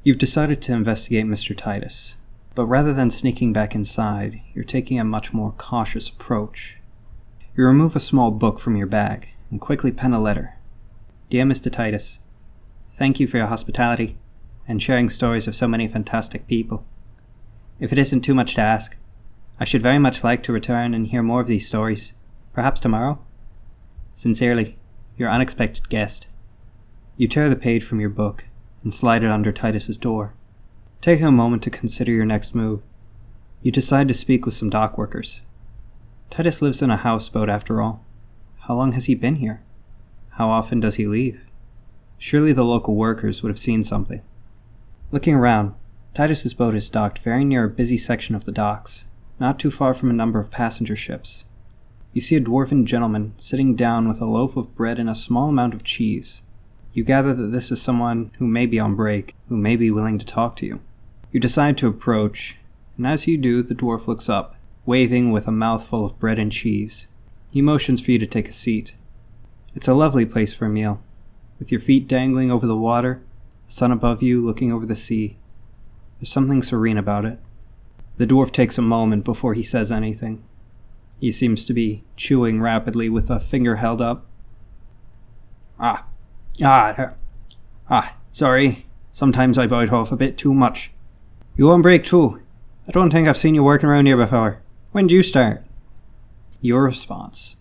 You've decided to investigate Mr. Titas, but rather than sneaking back inside, you're taking a much more cautious approach. You remove a small book from your bag and quickly pen a letter. Dear Mr. Titas, thank you for your hospitality and sharing stories of so many fantastic people. If it isn't too much to ask, I should very much like to return and hear more of these stories, perhaps tomorrow. Sincerely, your unexpected guest. You tear the page from your book and slide it under Titus's door. Taking a moment to consider your next move, you decide to speak with some dock workers. Titus lives in a houseboat after all. How long has he been here? How often does he leave? Surely the local workers would have seen something. Looking around, Titus's boat is docked very near a busy section of the docks, not too far from a number of passenger ships. You see a dwarven gentleman sitting down with a loaf of bread and a small amount of cheese. You gather that this is someone who may be on break, who may be willing to talk to you. You decide to approach, and as you do, the dwarf looks up, waving with a mouthful of bread and cheese. He motions for you to take a seat. It's a lovely place for a meal, with your feet dangling over the water, the sun above you looking over the sea. There's something serene about it. The dwarf takes a moment before he says anything. He seems to be chewing rapidly with a finger held up. Sorry. Sometimes I bite off a bit too much. You on break too? I don't think I've seen you working around here before. When did you start? Your response.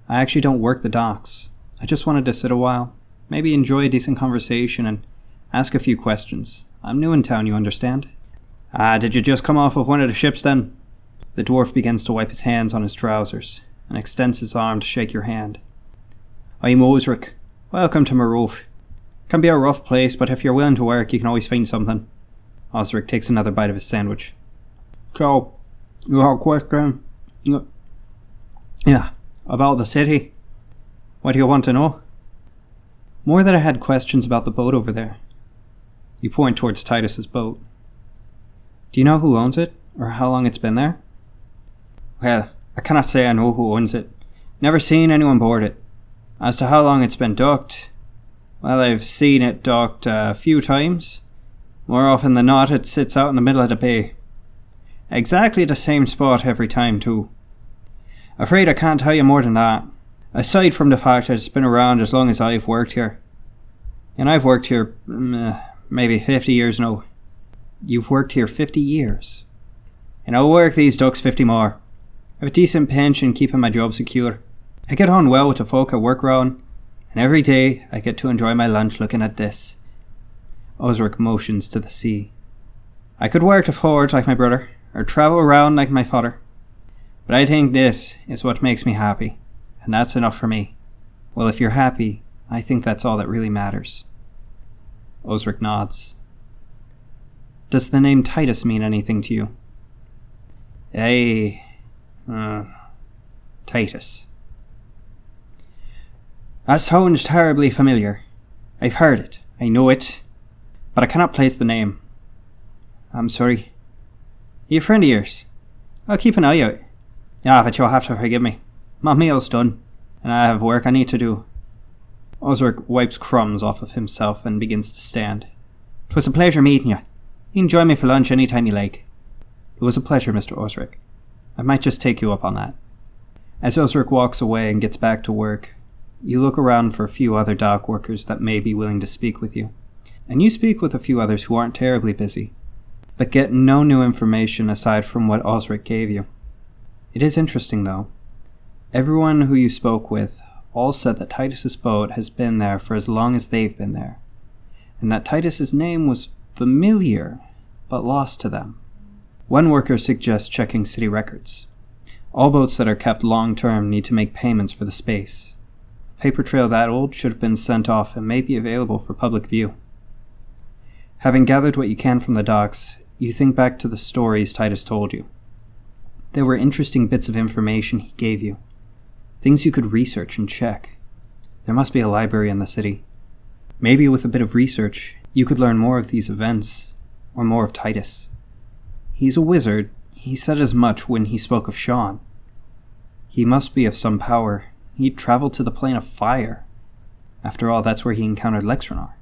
I actually don't work the docks. I just wanted to sit a while, maybe enjoy a decent conversation and ask a few questions. I'm new in town, you understand? Did you just come off of one of the ships then? The dwarf begins to wipe his hands on his trousers and extends his arm to shake your hand. I'm Osric. Welcome to my roof. Can be a rough place, but if you're willing to work, you can always find something. Osric takes another bite of his sandwich. So, you have a question? Yeah, about the city. What do you want to know? More that I had questions about the boat over there. You point towards Titus's boat. Do you know who owns it, or how long it's been there? Well, I cannot say I know who owns it. Never seen anyone board it. As to how long it's been docked, well, I've seen it docked a few times. More often than not, it sits out in the middle of the bay. Exactly the same spot every time, too. Afraid I can't tell you more than that, aside from the fact that it's been around as long as I've worked here. And I've worked here, maybe 50 years now. You've worked here 50 years? And I'll work these docks 50 more. I have a decent pension keeping my job secure. I get on well with the folk I work around, and every day I get to enjoy my lunch looking at this. Osric motions to the sea. I could work the forge like my brother, or travel around like my father. But I think this is what makes me happy, and that's enough for me. Well, if you're happy, I think that's all that really matters. Osric nods. Does the name Titus mean anything to you? Titus. That sounds terribly familiar. I've heard it, I know it, but I cannot place the name. I'm sorry. Are you a friend of yours? I'll keep an eye out. But you'll have to forgive me. My meal's done, and I have work I need to do. Osric wipes crumbs off of himself and begins to stand. 'Twas a pleasure meeting you. You can join me for lunch any time you like. It was a pleasure, Mr. Osric. I might just take you up on that. As Osric walks away and gets back to work, you look around for a few other dock workers that may be willing to speak with you. And you speak with a few others who aren't terribly busy, but get no new information aside from what Osric gave you. It is interesting, though. Everyone who you spoke with all said that Titus's boat has been there for as long as they've been there, and that Titus's name was familiar, but lost to them. One worker suggests checking city records. All boats that are kept long-term need to make payments for the space. A paper trail that old should have been sent off and may be available for public view. Having gathered what you can from the docks, you think back to the stories Titus told you. There were interesting bits of information he gave you, things you could research and check. There must be a library in the city. Maybe with a bit of research, you could learn more of these events, or more of Titus. He's a wizard. He said as much when he spoke of Sean. He must be of some power. He'd traveled to the plane of fire. After all, that's where he encountered Lexranar.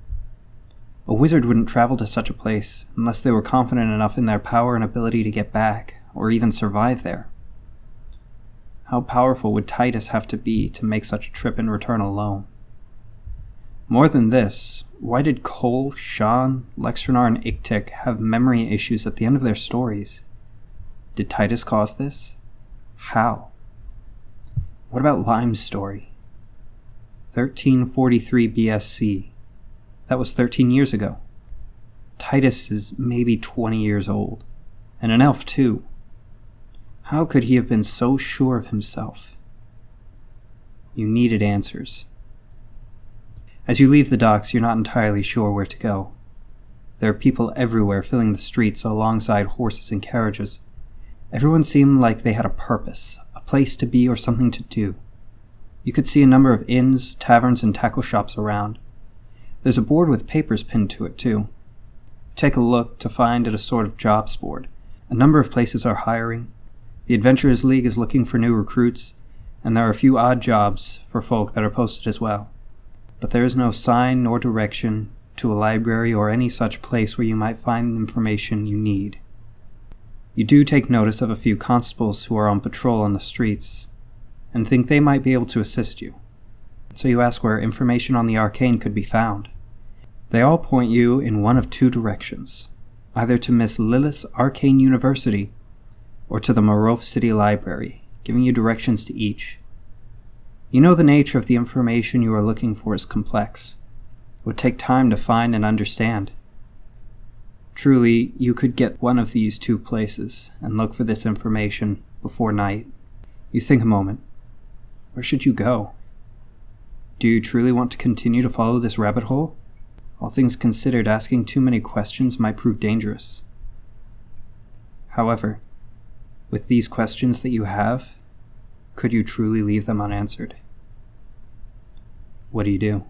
A wizard wouldn't travel to such a place unless they were confident enough in their power and ability to get back, or even survive there. How powerful would Titas have to be to make such a trip and return alone? More than this, why did Cole, Sean, Lexranar, and Iktik have memory issues at the end of their stories? Did Titas cause this? How? What about Lime's story? 1343 BSC. That was 13 years ago. Titas is maybe 20 years old, and an elf too. How could he have been so sure of himself? You needed answers. As you leave the docks, you're not entirely sure where to go. There are people everywhere filling the streets alongside horses and carriages. Everyone seemed like they had a purpose, a place to be or something to do. You could see a number of inns, taverns, and tackle shops around. There's a board with papers pinned to it, too. You take a look to find it a sort of jobs board. A number of places are hiring. The Adventurers League is looking for new recruits, and there are a few odd jobs for folk that are posted as well. But there is no sign nor direction to a library or any such place where you might find the information you need. You do take notice of a few constables who are on patrol on the streets, and think they might be able to assist you. So you ask where information on the arcane could be found. They all point you in one of two directions, either to Miss Lilith's Arcane University or to the Morove City Library, giving you directions to each. You know the nature of the information you are looking for is complex. It would take time to find and understand. Truly, you could get one of these two places and look for this information before night. You think a moment. Where should you go? Do you truly want to continue to follow this rabbit hole? All things considered, asking too many questions might prove dangerous. However, with these questions that you have, could you truly leave them unanswered? What do you do?